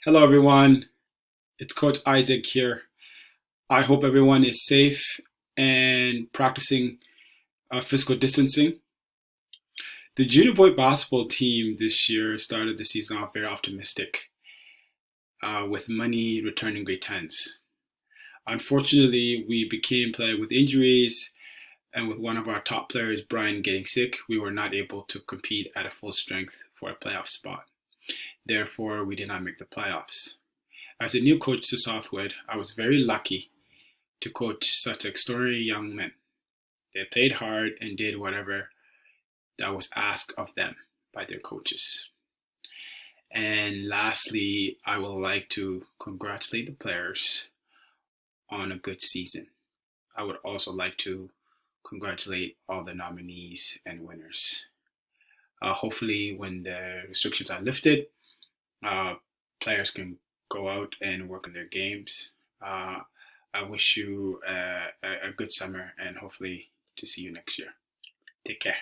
Hello, everyone. It's Coach Isaac here. I hope everyone is safe and practicing physical distancing. The junior boy basketball team this year started the season off very optimistic, with many returning grade 10s. Unfortunately, we became plagued with injuries, and with one of our top players, Brian, getting sick, we were not able to compete at a full strength for a playoff spot. Therefore, we did not make the playoffs. As a new coach to Southwood, I was very lucky to coach such extraordinary young men. They played hard and did whatever that was asked of them by their coaches. And lastly, I would like to congratulate the players on a good season. I would also like to congratulate all the nominees and winners. Hopefully, when the restrictions are lifted, uh, players can go out and work on their games. I wish you a good summer and hopefully to see you next year. Take care.